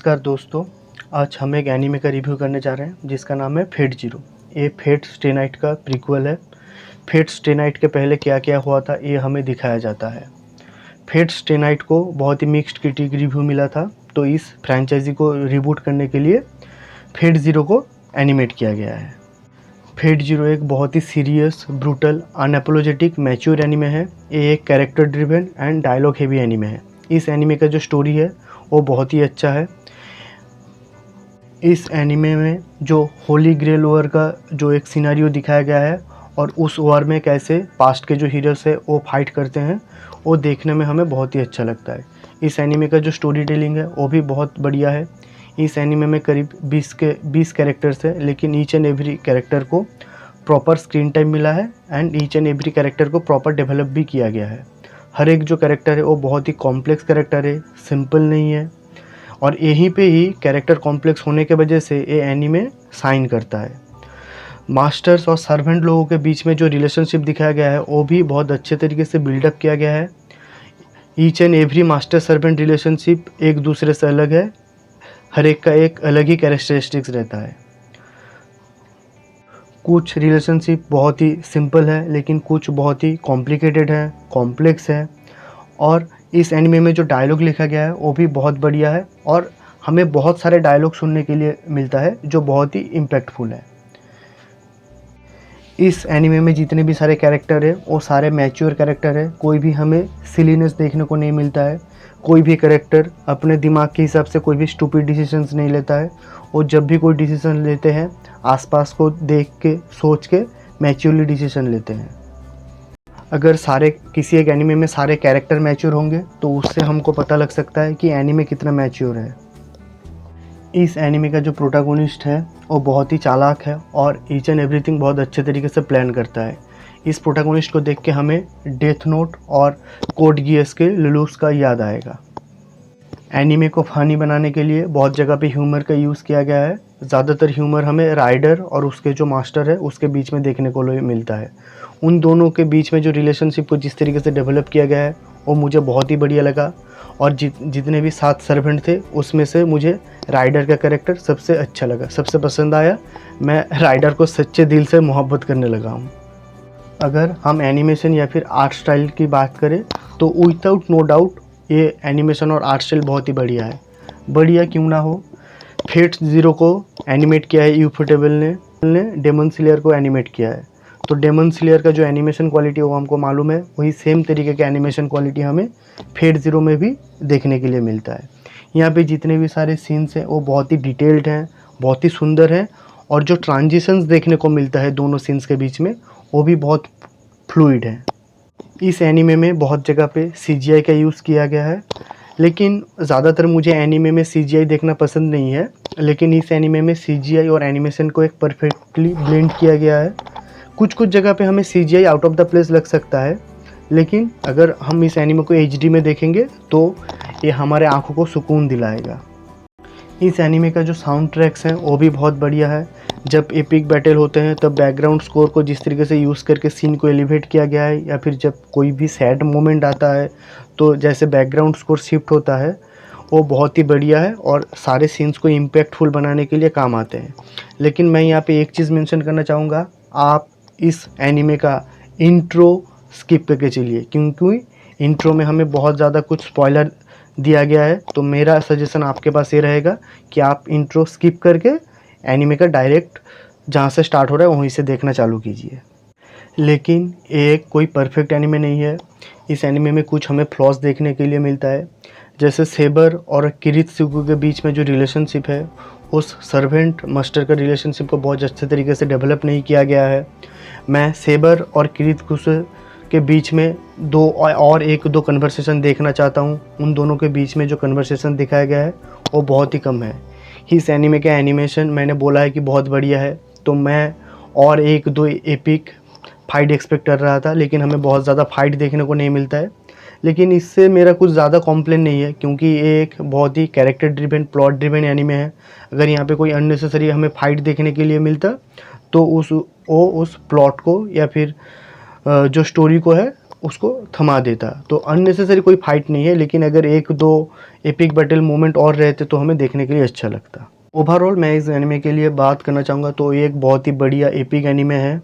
नमस्कार दोस्तों, आज हम एक एनीमे का रिव्यू करने जा रहे हैं जिसका नाम है फेट ज़ीरो। ये फेट स्टे नाइट का प्रीक्वल है। फेट स्टे नाइट के पहले क्या क्या हुआ था ये हमें दिखाया जाता है। फेट स्टे नाइट को बहुत ही मिक्स्ड क्रिटिक रिव्यू मिला था, तो इस फ्रेंचाइजी को रिबूट करने के लिए फेट ज़ीरो को एनिमेट किया गया है। फेट ज़ीरो एक बहुत ही serious, brutal, unapologetic, mature anime है। ये एक character driven and dialogue heavy anime है। इस एनीमे का जो स्टोरी है वो बहुत ही अच्छा है। इस एनीमे में जो होली ग्रेल वॉर का जो एक सिनेरियो दिखाया गया है और उस वॉर में कैसे पास्ट के जो हीरोज़ है वो फाइट करते हैं, वो देखने में हमें बहुत ही अच्छा लगता है। इस एनीमे का जो स्टोरी टेलिंग है वो भी बहुत बढ़िया है। इस एनीमे में करीब 20 कैरेक्टर्स है, लेकिन ईच एंड एवरी कैरेक्टर को प्रॉपर स्क्रीन टाइम मिला है and each and every character को प्रॉपर डेवलप भी किया गया है। हर एक जो कैरेक्टर है वो बहुत ही कॉम्प्लेक्स कैरेक्टर है, सिंपल नहीं है। और यहीं पे ही कैरेक्टर कॉम्प्लेक्स होने के वजह से ये एनीमे साइन करता है। मास्टर्स और सर्वेंट लोगों के बीच में जो रिलेशनशिप दिखाया गया है वो भी बहुत अच्छे तरीके से बिल्डअप किया गया है। Each and every master servant relationship एक दूसरे से अलग है, हर एक का एक अलग ही कैरेक्टरिस्टिक्स रहता है। कुछ रिलेशनशिप बहुत ही सिंपल है, लेकिन कुछ बहुत ही कॉम्प्लिकेटेड है, कॉम्प्लेक्स है। और इस एनिमे में जो डायलॉग लिखा गया है वो भी बहुत बढ़िया है और हमें बहुत सारे डायलॉग सुनने के लिए मिलता है जो बहुत ही इम्पैक्टफुल है। इस एनिमे में जितने भी सारे कैरेक्टर है वो सारे मैच्योर कैरेक्टर है। कोई भी हमें सिलीनेस देखने को नहीं मिलता है। कोई भी कैरेक्टर अपने दिमाग के हिसाब से कोई भी स्टूपिड डिसीजंस नहीं लेता है। वो जब भी कोई डिसीजन लेते हैं आसपास को देख के, सोच के मैच्योरली डिसीजन लेते हैं। अगर किसी एक एनीमे में सारे कैरेक्टर मैच्योर होंगे तो उससे हमको पता लग सकता है कि एनीमे कितना मैच्योर है। इस एनीमे का जो प्रोटैगोनिस्ट है वो बहुत ही चालाक है और ईच एंड एवरीथिंग बहुत अच्छे तरीके से प्लान करता है। इस प्रोटैगोनिस्ट को देख के हमें डेथ नोट और कोड गियस के लुलूस का याद आएगा। एनीमे को फ़नी बनाने के लिए बहुत जगह पे ह्यूमर का यूज़ किया गया है। ज़्यादातर ह्यूमर हमें राइडर और उसके जो मास्टर है उसके बीच में देखने को मिलता है। उन दोनों के बीच में जो रिलेशनशिप को जिस तरीके से डेवलप किया गया है वो मुझे बहुत ही बढ़िया लगा। और जितने भी 7 सर्वेंट थे उसमें से मुझे राइडर का कैरेक्टर सबसे अच्छा लगा, सबसे पसंद आया। मैं राइडर को सच्चे दिल से मोहब्बत करने लगा हूँ। अगर हम एनिमेशन या फिर आर्ट स्टाइल की बात करें तो विदाउट नो डाउट ये एनिमेशन और आर्ट स्टाइल बहुत ही बढ़िया है। बढ़िया क्यों ना हो, फेट ज़ीरो को एनिमेट किया है यूफोटेबल ने डेमन स्लेयर को एनिमेट किया है। तो डेमन स्लेयर का जो एनिमेशन क्वालिटी वो हमको मालूम है, वही सेम तरीके का एनिमेशन क्वालिटी हमें फेट ज़ीरो में भी देखने के लिए मिलता है। यहाँ पे जितने भी सारे सीन्स हैं वो बहुत ही डिटेल्ड हैं, बहुत ही सुंदर हैं। और जो ट्रांजिशंस देखने को मिलता है दोनों सीन्स के बीच में वो भी बहुत फ्लूइड है। इस एनीमे में बहुत जगह पे सीजीआई का यूज़ किया गया है, लेकिन ज़्यादातर मुझे एनीमे में सीजीआई देखना पसंद नहीं है। लेकिन इस एनीमे में सीजीआई और एनिमेशन को एक परफेक्टली ब्लेंड किया गया है। कुछ कुछ जगह पे हमें CGI out of the place लग सकता है, लेकिन अगर हम इस एनीमे को एचडी में देखेंगे तो ये हमारे आँखों को सुकून दिलाएगा। इस एनीमे का जो साउंड ट्रैक्स हैं वो भी बहुत बढ़िया है। जब एपिक बैटल होते हैं तब बैकग्राउंड स्कोर को जिस तरीके से यूज़ करके सीन को एलिवेट किया गया है, या फिर जब कोई भी सैड मोमेंट आता है तो जैसे बैकग्राउंड स्कोर शिफ्ट होता है, वो बहुत ही बढ़िया है और सारे सीन्स को इम्पैक्टफुल बनाने के लिए काम आते हैं। लेकिन मैं यहाँ पे एक चीज़ मेंशन करना चाहूँगा, आप इस एनीमे का इंट्रो स्किप करके चलिए, क्योंकि इंट्रो में हमें बहुत ज़्यादा कुछ स्पॉइलर दिया गया है। तो मेरा सजेशन आपके पास ये रहेगा कि आप इंट्रो स्किप करके एनीमे का डायरेक्ट जहाँ से स्टार्ट हो रहा है वहीं से देखना चालू कीजिए। लेकिन एक कोई परफेक्ट एनीमे नहीं है। इस एनीमे में कुछ हमें फ्लॉज देखने के लिए मिलता है, जैसे सेबर और किरित्सुगु के बीच में जो रिलेशनशिप है, उस सर्वेंट मास्टर का रिलेशनशिप को बहुत अच्छे तरीके से डेवलप नहीं किया गया है। मैं सेबर और किरित्सुगु के बीच में एक दो कन्वर्सेशन देखना चाहता हूँ। उन दोनों के बीच में जो कन्वर्सेशन दिखाया गया है वो बहुत ही कम है। इस एनीमे का एनिमेशन मैंने बोला है कि बहुत बढ़िया है, तो मैं और एक दो एपिक फाइट एक्सपेक्ट कर रहा था, लेकिन हमें बहुत ज़्यादा फाइट देखने को नहीं मिलता है। लेकिन इससे मेरा कुछ ज़्यादा कॉम्प्लेन नहीं है, क्योंकि ये एक बहुत ही character driven, plot driven anime है। अगर यहाँ पे कोई अननेसेसरी हमें फाइट देखने के लिए मिलता तो उस प्लॉट को या फिर जो स्टोरी को है उसको थमा देता। तो अननेसेसरी कोई फाइट नहीं है, लेकिन अगर एक दो एपिक बैटल मोमेंट और रहते तो हमें देखने के लिए अच्छा लगता। ओवरऑल मैं इस एनिमे के लिए बात करना चाहूँगा तो ये एक बहुत ही बढ़िया एपिक एनिमे है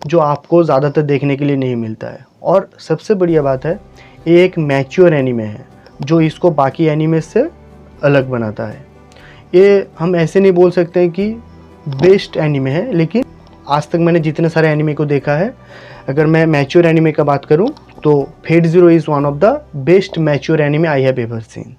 जो आपको ज़्यादातर देखने के लिए नहीं मिलता है। और सबसे बढ़िया बात है, ये एक मैच्योर एनिमे है जो इसको बाकी एनिमे से अलग बनाता है। ये हम ऐसे नहीं बोल सकते हैं कि बेस्ट एनिमे है, लेकिन आज तक मैंने जितने सारे एनिमे को देखा है, अगर मैं मैच्योर एनिमे का बात करूं तो Fate Zero is one of the best mature anime I have ever scene.